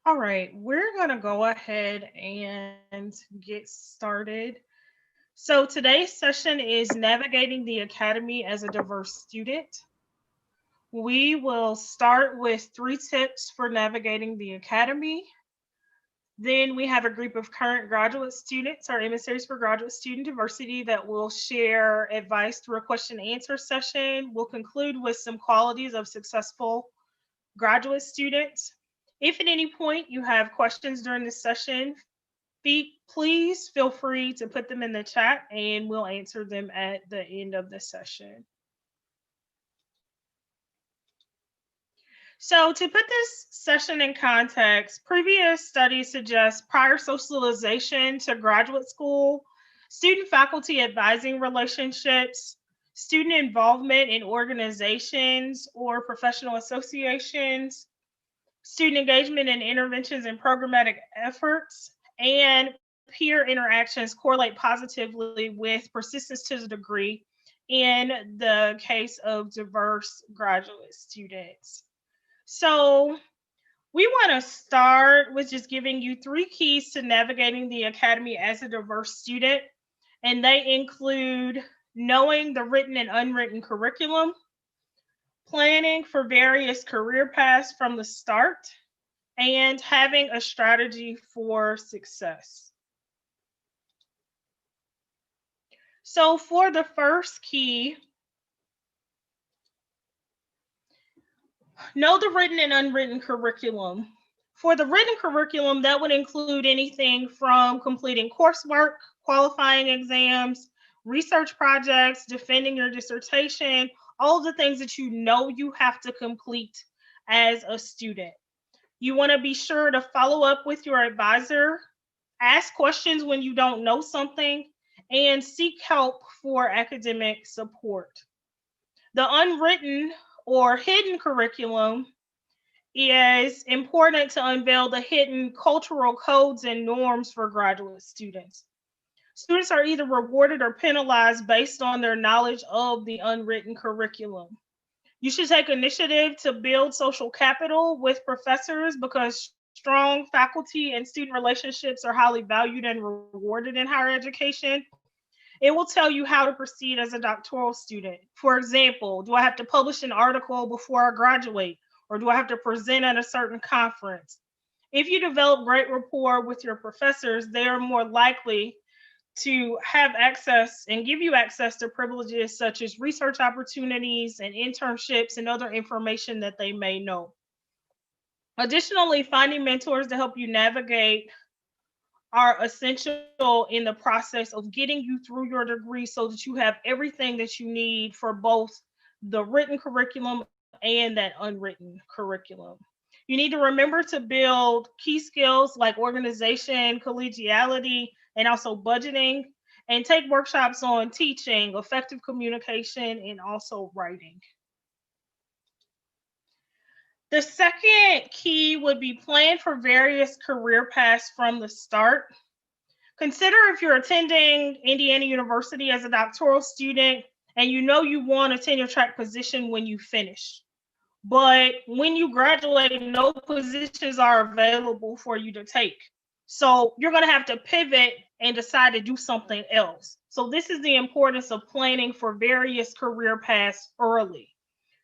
All right, we're going to go ahead and get started. So, today's session is Navigating the Academy as a Diverse Student. We will start with 3 tips for navigating the Academy. Then we have a group of current graduate students, our emissaries for graduate student diversity, that will share advice through a question and answer session. We'll conclude with some qualities of successful graduate students. If at any point you have questions during this session, please feel free to put them in the chat and we'll answer them at the end of the session. So, to put this session in context, previous studies suggest prior socialization to graduate school, student faculty advising relationships, student involvement in organizations or professional associations, student engagement and interventions and programmatic efforts, and peer interactions correlate positively with persistence to the degree in the case of diverse graduate students. So, we want to start with just giving you 3 keys to navigating the academy as a diverse student, and they include knowing the written and unwritten curriculum, planning for various career paths from the start, and having a strategy for success. So, for the first key, know the written and unwritten curriculum. For the written curriculum, that would include anything from completing coursework, qualifying exams, research projects, defending your dissertation, all of the things that you know you have to complete as a student. You want to be sure to follow up with your advisor, ask questions when you don't know something, and seek help for academic support. The unwritten or hidden curriculum is important to unveil the hidden cultural codes and norms for graduate students. Students are either rewarded or penalized based on their knowledge of the unwritten curriculum. You should take initiative to build social capital with professors because strong faculty and student relationships are highly valued and rewarded in higher education. It will tell you how to proceed as a doctoral student. For example, do I have to publish an article before I graduate? Or do I have to present at a certain conference? If you develop great rapport with your professors, they are more likely to have access and give you access to privileges such as research opportunities and internships and other information that they may know. Additionally, finding mentors to help you navigate are essential in the process of getting you through your degree so that you have everything that you need for both the written curriculum and that unwritten curriculum. You need to remember to build key skills like organization, collegiality, and also budgeting, and take workshops on teaching, effective communication, and also writing. The second key would be plan for various career paths from the start. Consider if you're attending Indiana University as a doctoral student and you know you want a tenure track position when you finish. But when you graduate, no positions are available for you to take. So you're going to have to pivot and decide to do something else. So, this is the importance of planning for various career paths early.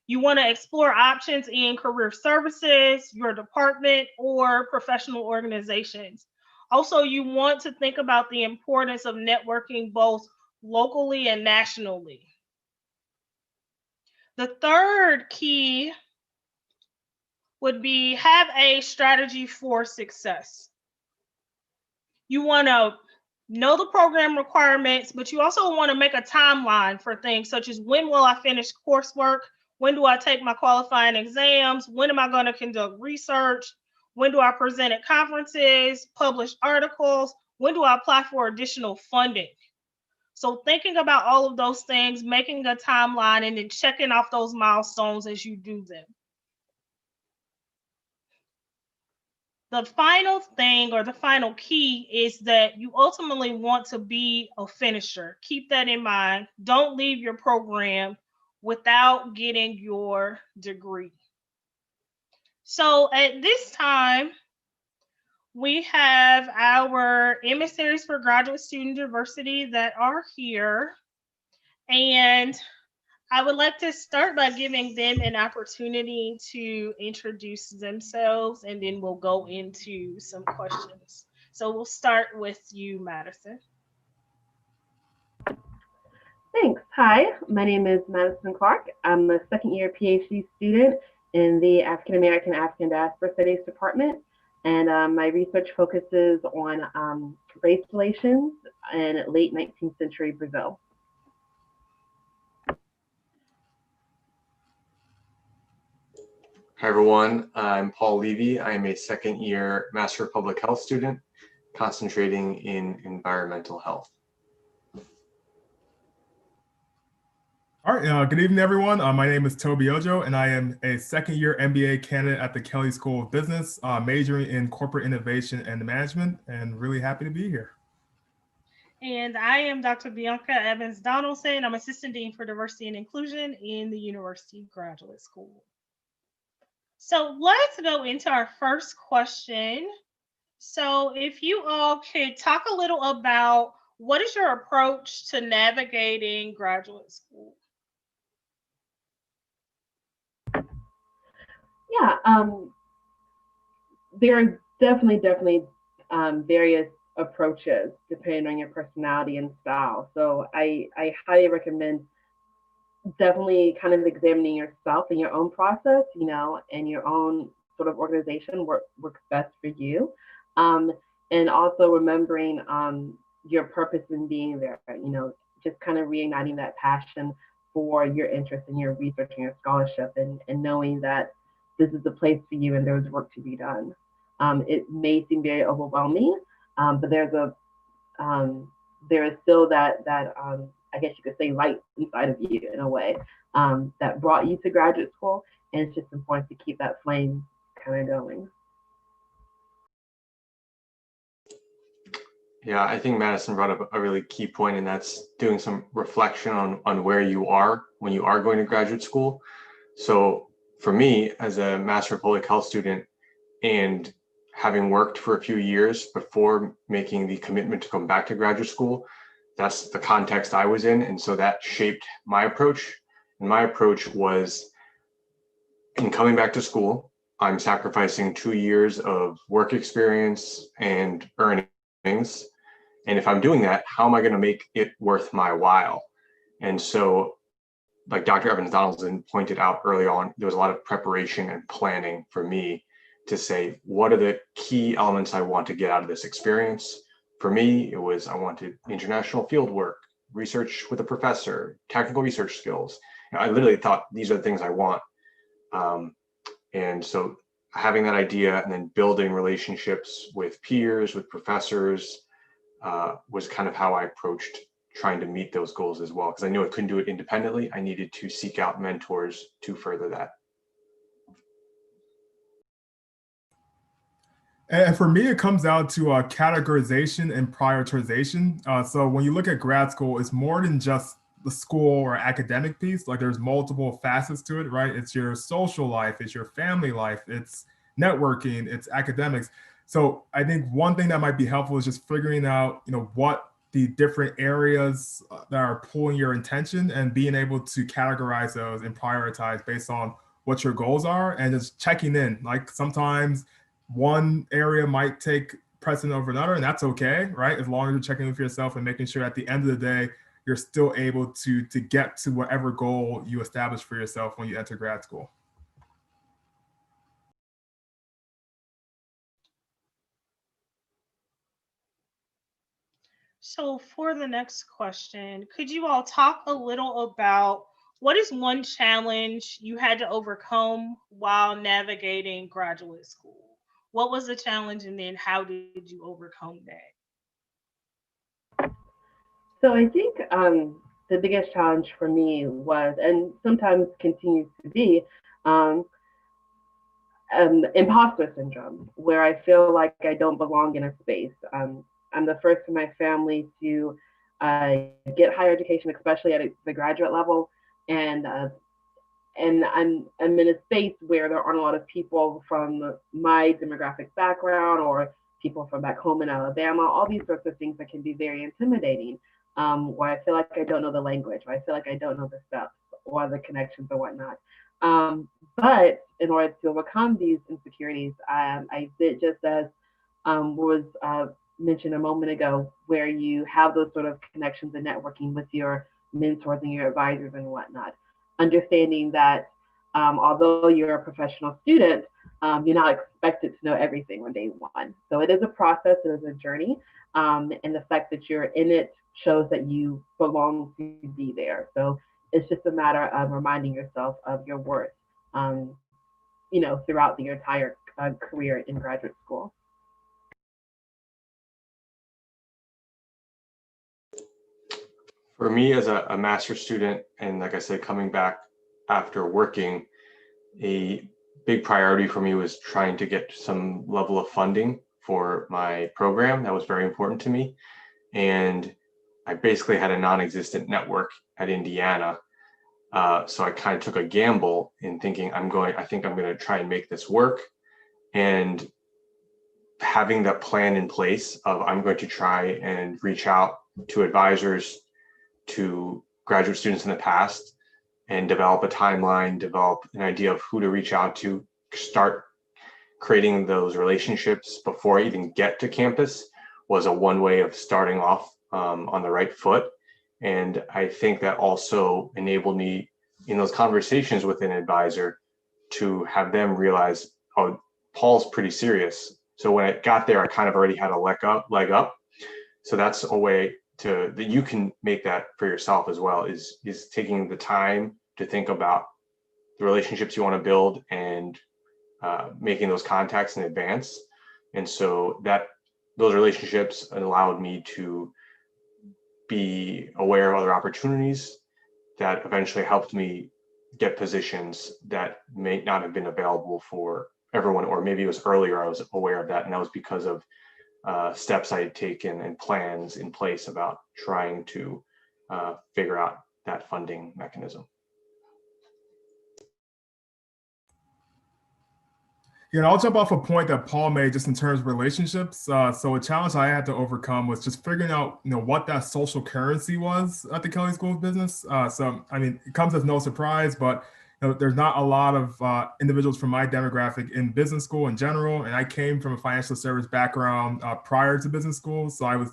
You want to explore options in career services, your department, or professional organizations. Also, you want to think about the importance of networking both locally and nationally. The third key would be have a strategy for success. You want to know the program requirements, but you also want to make a timeline for things such as when will I finish coursework? When do I take my qualifying exams? When am I going to conduct research? When do I present at conferences, publish articles? When do I apply for additional funding? So, thinking about all of those things, making a timeline, and then checking off those milestones as you do them. The final thing or the final key is that you ultimately want to be a finisher. Keep that in mind. Don't leave your program without getting your degree. So at this time, We have our emissaries for graduate student diversity that are here. And I would like to start by giving them an opportunity to introduce themselves, and then we'll go into some questions. So we'll start with you, Madison. Thanks. Hi, my name is Madison Clark. I'm a second year PhD student in the African American African Diaspora Studies Department, and my research focuses on race relations in late 19th century Brazil. Hi everyone, I'm Paul Levy. I am a second year Master of Public Health student concentrating in environmental health. All right, good evening, everyone. My name is Toby Ojo, and I am a second-year MBA candidate at the Kelley School of Business, majoring in corporate innovation and management, and really happy to be here. And I am Dr. Bianca Evans Donaldson. I'm Assistant Dean for Diversity and Inclusion in the University Graduate School. So let's go into our first question. So if you all could talk a little about what is your approach to navigating graduate school? Yeah, there are definitely various approaches depending on your personality and style. So I highly recommend definitely kind of examining yourself and your own process, and your own sort of organization works best for you. And also remembering your purpose in being there, just kind of reigniting that passion for your interest in your research and your scholarship, and knowing that this is the place for you and there's work to be done. It may seem very overwhelming, but there is still that I guess you could say light inside of you in a way that brought you to graduate school, and it's just important to keep that flame kind of going. Yeah, I think Madison brought up a really key point, and that's doing some reflection on where you are when you are going to graduate school. So for me, as a Master of Public Health student, and having worked for a few years before making the commitment to come back to graduate school, that's the context I was in. And so that shaped my approach. And my approach was, in coming back to school, I'm sacrificing 2 years of work experience and earnings. And if I'm doing that, how am I going to make it worth my while? And so, like Dr. Evans Donaldson pointed out early on, there was a lot of preparation and planning for me to say, what are the key elements I want to get out of this experience? For me, it was I wanted international field work, research with a professor, technical research skills. I literally thought these are the things I want. And so having that idea and then building relationships with peers, with professors, was kind of how I approached trying to meet those goals as well. Because I knew I couldn't do it independently. I needed to seek out mentors to further that. And for me, it comes down to categorization and prioritization. So when you look at grad school, it's more than just the school or academic piece. Like there's multiple facets to it, right? It's your social life, it's your family life, it's networking, it's academics. So I think one thing that might be helpful is just figuring out, what the different areas that are pulling your attention and being able to categorize those and prioritize based on what your goals are, and just checking in. Like sometimes one area might take precedent over another, and that's okay, right? As long as you're checking with yourself and making sure at the end of the day, you're still able to get to whatever goal you establish for yourself when you enter grad school. So for the next question, could you all talk a little about what is one challenge you had to overcome while navigating graduate school? What was the challenge, and then how did you overcome that? So I think the biggest challenge for me was, and sometimes continues to be, imposter syndrome, where I feel like I don't belong in a space. I'm the first in my family to get higher education, especially at the graduate level, and I'm in a space where there aren't a lot of people from my demographic background or people from back home in Alabama, all these sorts of things that can be very intimidating, where I feel like I don't know the language, where I feel like I don't know the steps or the connections or whatnot. But in order to overcome these insecurities, I did just as was mentioned a moment ago, where you have those sort of connections and networking with your mentors and your advisors and whatnot, understanding that although you're a professional student, you're not expected to know everything on day one. So it is a process, it is a journey, and the fact that you're in it shows that you belong to be there. So it's just a matter of reminding yourself of your worth, throughout your entire career in graduate school. For me, as a master's student, and like I said, coming back after working, a big priority for me was trying to get some level of funding for my program. That was very important to me. And I basically had a non-existent network at Indiana. So I kind of took a gamble in thinking I think I'm going to try and make this work. And having that plan in place of I'm going to try and reach out to advisors, to graduate students in the past, and develop a timeline, develop an idea of who to reach out to, start creating those relationships before I even get to campus was a one way of starting off on the right foot. And I think that also enabled me in those conversations with an advisor to have them realize, oh, Paul's pretty serious. So when I got there, I kind of already had a leg up. So that's a way that you can make that for yourself as well, is taking the time to think about the relationships you want to build and making those contacts in advance. And so those relationships allowed me to be aware of other opportunities that eventually helped me get positions that may not have been available for everyone, or maybe it was earlier I was aware of that, and that was because of steps I had taken and plans in place about trying to figure out that funding mechanism. Yeah, I'll jump off a point that Paul made just in terms of relationships. So a challenge I had to overcome was just figuring out, what that social currency was at the Kelley School of Business. So, I mean, it comes as no surprise, but there's not a lot of individuals from my demographic in business school in general. And I came from a financial service background prior to business school. So I was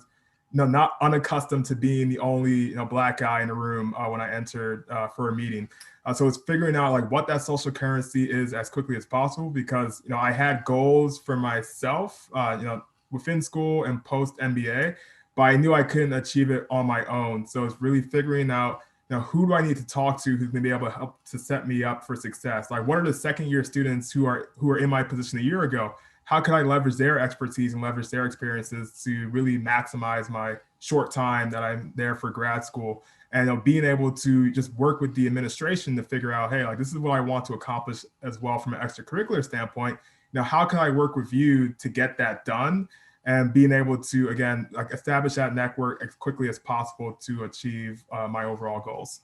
not unaccustomed to being the only Black guy in the room when I entered for a meeting. So it's figuring out like what that social currency is as quickly as possible, because I had goals for myself within school and post MBA, but I knew I couldn't achieve it on my own. So it's really figuring out who do I need to talk to who's going to be able to help to set me up for success. Like, what are the second year students who are in my position a year ago? How can I leverage their expertise and leverage their experiences to really maximize my short time that I'm there for grad school? And being able to just work with the administration to figure out, hey, like, this is what I want to accomplish as well from an extracurricular standpoint. How can I work with you to get that done? And being able to, again, like, establish that network as quickly as possible to achieve my overall goals.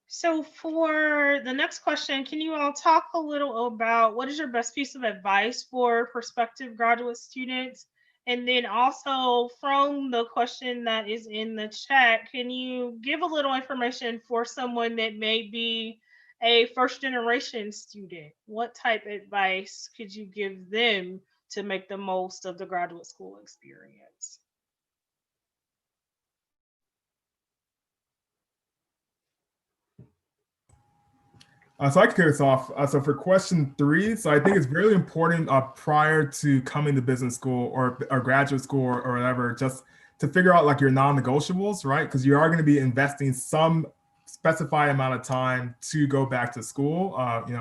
So for the next question, can you all talk a little about what is your best piece of advice for prospective graduate students? And then also from the question that is in the chat, can you give a little information for someone that may be a first generation student? What type of advice could you give them to make the most of the graduate school experience? So I can kick us off. So for question 3, so I think it's really important prior to coming to business school or graduate school or whatever, just to figure out like your non-negotiables, right? Because you are going to be investing some specified amount of time to go back to school,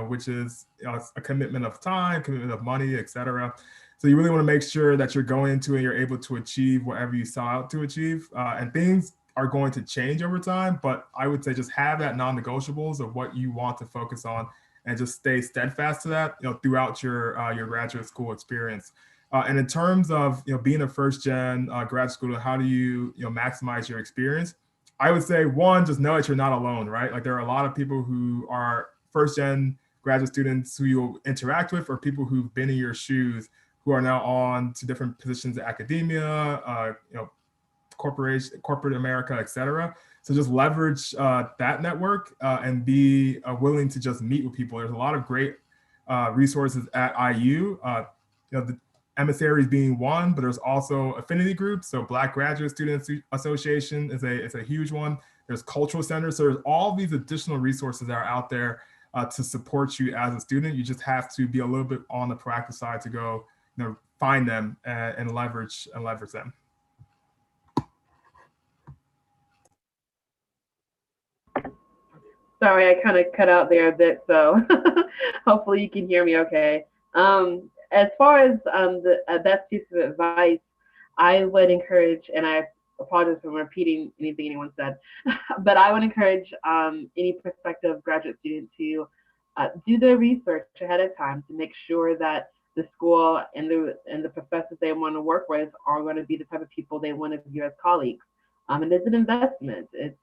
which is a commitment of time, commitment of money, et cetera. So you really want to make sure that you're going into and you're able to achieve whatever you set out to achieve, and things are going to change over time, but I would say just have that non-negotiables of what you want to focus on and just stay steadfast to that, throughout your graduate school experience. And in terms of, being a first gen grad student, how do you, maximize your experience? I would say one, just know that you're not alone, right? Like there are a lot of people who are first gen graduate students who you'll interact with, or people who've been in your shoes who are now on to different positions in academia, corporate America, et cetera. So just leverage that network and be willing to just meet with people. There's a lot of great resources at IU. The emissaries being one, but there's also affinity groups. So Black Graduate Students Association is a huge one. There's cultural centers. So there's all these additional resources that are out there to support you as a student. You just have to be a little bit on the proactive side to go, find them and leverage them. Sorry, I kind of cut out there a bit, so hopefully you can hear me okay. As far as the best piece of advice, I would encourage, and I apologize for repeating anything anyone said, but I would encourage any prospective graduate student to do their research ahead of time to make sure that the school and the professors they want to work with are going to be the type of people they want to view as colleagues. And it's an investment. It's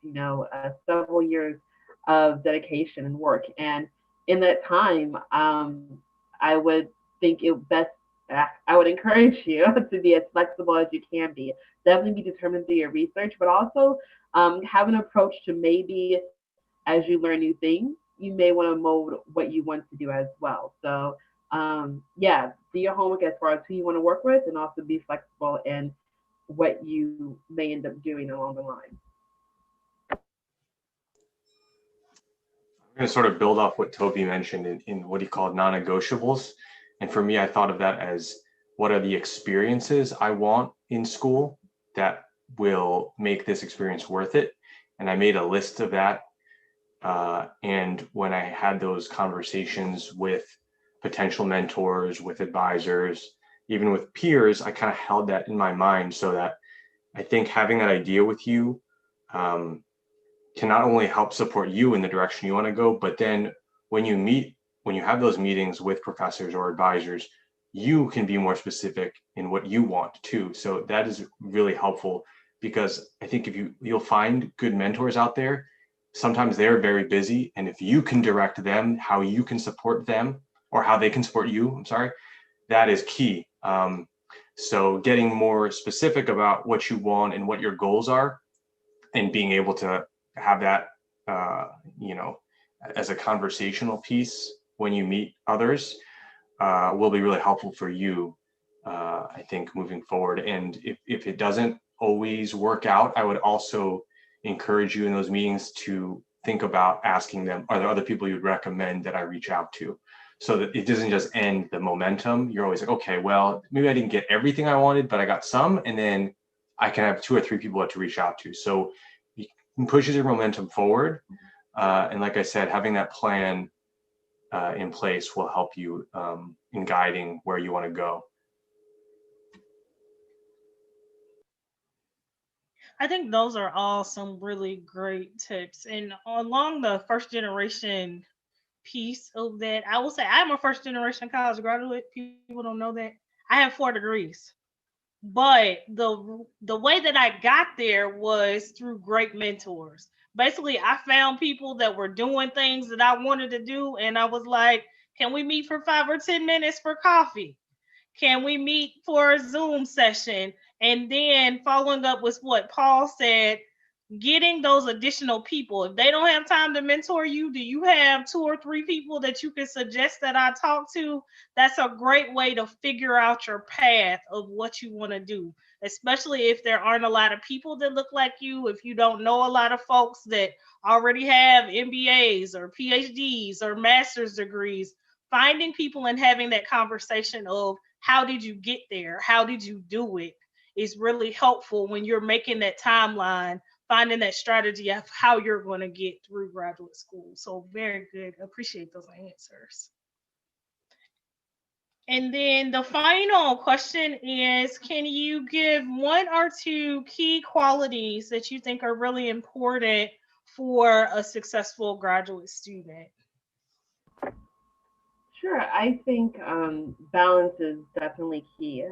several years of dedication and work, and in that time, I would think it best. I would encourage you to be as flexible as you can be. Definitely be determined to do your research, but also have an approach to maybe as you learn new things, you may want to mold what you want to do as well. So do your homework as far as who you want to work with, and also be flexible in what you may end up doing along the line. I'm going to sort of build off what Toby mentioned in what he called non-negotiables. And for me, I thought of that as what are the experiences I want in school that will make this experience worth it. And I made a list of that. And when I had those conversations with potential mentors, with advisors, even with peers, I kind of held that in my mind, so that I think having that idea with you can not only help support you in the direction you want to go, but then when you have those meetings with professors or advisors, you can be more specific in what you want too. So that is really helpful, because I think if you'll find good mentors out there, sometimes they're very busy. And if you can direct them, how you can support them or how they can support you, that is key. So getting more specific about what you want and what your goals are, and being able to have that, as a conversational piece when you meet others, will be really helpful for you, I think, moving forward. And if it doesn't always work out, I would also encourage you in those meetings to think about asking them, are there other people you'd recommend that I reach out to? So that it doesn't just end the momentum. You're always like, okay, well, maybe I didn't get everything I wanted, but I got some, and then I can have 2 or 3 people to reach out to. So it pushes your momentum forward. And like I said, having that plan in place will help you in guiding where you want to go. I think those are all some really great tips. And along the first generation piece of that, I will say I'm a first generation college graduate. People don't know that. I have 4 degrees. But the way that I got there was through great mentors. Basically, I found people that were doing things that I wanted to do, and I was like, can we meet for 5 or 10 minutes for coffee? Can we meet for a Zoom session? And then following up with what Paul said, getting those additional people. If they don't have time to mentor you, do you have 2 or 3 people that you can suggest that I talk to? That's a great way to figure out your path of what you want to do, especially if there aren't a lot of people that look like you, if you don't know a lot of folks that already have MBAs or PhDs or master's degrees. Finding people and having that conversation of how did you get there? How did you do it? Is really helpful when you're making that timeline, finding that strategy of how you're going to get through graduate school. So very good. Appreciate those answers. And then the final question is, can you give 1 or 2 key qualities that you think are really important for a successful graduate student? Sure. I think balance is definitely key.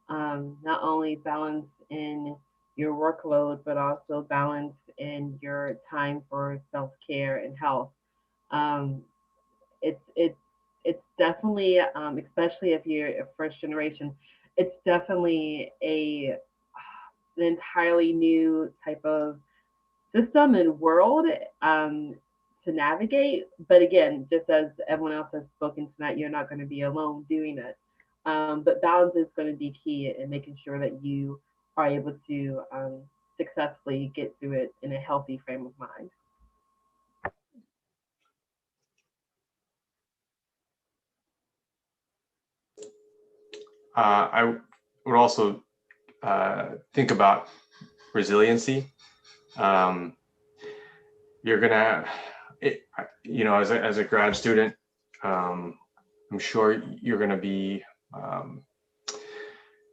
Not only balance in your workload, but also balance in your time for self-care and health. Um, it's definitely, especially if you're a first generation, it's definitely an entirely new type of system and world to navigate. But again, just as everyone else has spoken tonight, you're not going to be alone doing it. But balance is going to be key in making sure that you are able to successfully get through it in a healthy frame of mind. I would also think about resiliency. You're gonna, as a grad student, I'm sure you're gonna be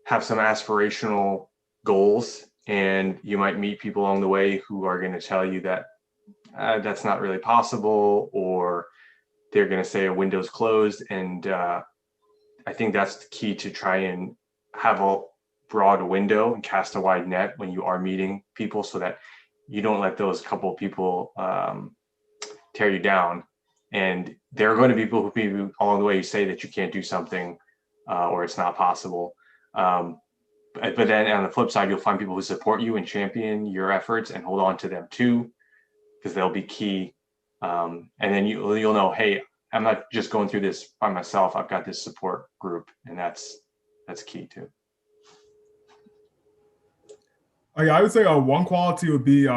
have some aspirational goals, and you might meet people along the way who are going to tell you that that's not really possible, or they're going to say a window's closed. And I think that's the key, to try and have a broad window and cast a wide net when you are meeting people, so that you don't let those couple of people tear you down. And there are going to be people who along the way who say that you can't do something or it's not possible. But then on the flip side, you'll find people who support you and champion your efforts and hold on to them too, because they'll be key. And then you'll know, hey, I'm not just going through this by myself. I've got this support group, and that's key too. I would say one quality would be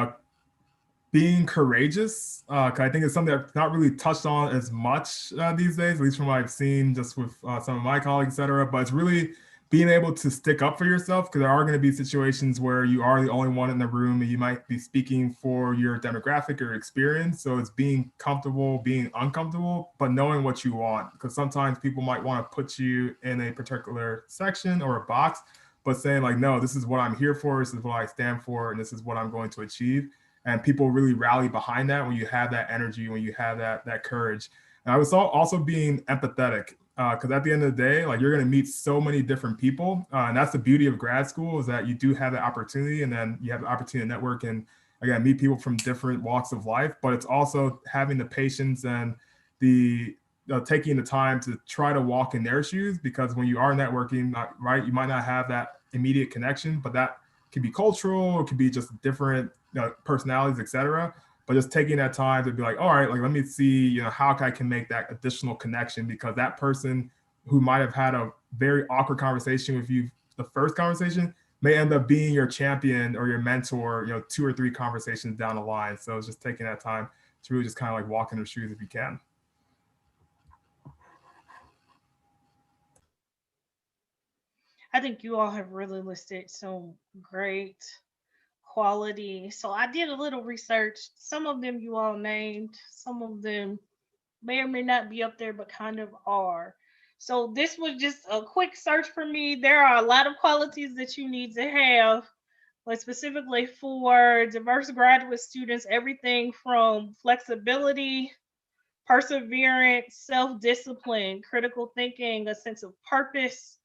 being courageous. 'Cause I think it's something that's not really touched on as much these days, at least from what I've seen just with some of my colleagues, et cetera. But it's really being able to stick up for yourself, because there are going to be situations where you are the only one in the room and you might be speaking for your demographic or experience. So it's being comfortable, being uncomfortable, but knowing what you want. Because sometimes people might want to put you in a particular section or a box, but saying like, no, this is what I'm here for, this is what I stand for, and this is what I'm going to achieve. And people really rally behind that when you have that energy, when you have that courage. And I was also being empathetic, because at the end of the day, like, you're going to meet so many different people, and that's the beauty of grad school, is that you do have the opportunity, and then you have the opportunity to network and again meet people from different walks of life. But it's also having the patience and the taking the time to try to walk in their shoes, because when you are networking, right, you might not have that immediate connection, but that could be cultural, it could be just different personalities, etc. But just taking that time to be like, all right, like, let me see, how I can make that additional connection, because that person who might have had a very awkward conversation with you the first conversation may end up being your champion or your mentor, 2 or 3 conversations down the line. So it's just taking that time to really just kind of like walk in their shoes if you can. I think you all have really listed some great quality. So I did a little research. Some of them you all named, some of them may or may not be up there, but kind of are. So this was just a quick search for me. There are a lot of qualities that you need to have, but specifically for diverse graduate students, everything from flexibility, perseverance, self-discipline, critical thinking, a sense of purpose,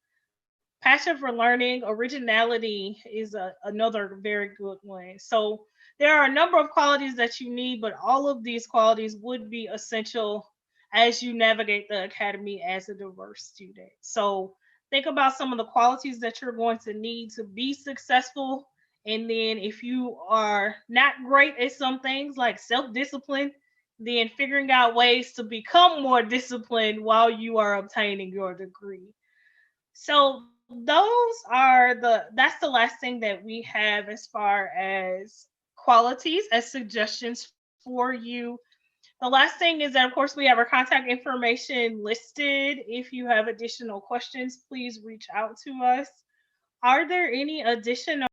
passion for learning, originality is another very good one. So there are a number of qualities that you need, but all of these qualities would be essential as you navigate the academy as a diverse student. So think about some of the qualities that you're going to need to be successful. And then if you are not great at some things like self-discipline, then figuring out ways to become more disciplined while you are obtaining your degree. So that's the last thing that we have as far as qualities as suggestions for you. The last thing is that, of course, we have our contact information listed. If you have additional questions, please reach out to us. Are there any additional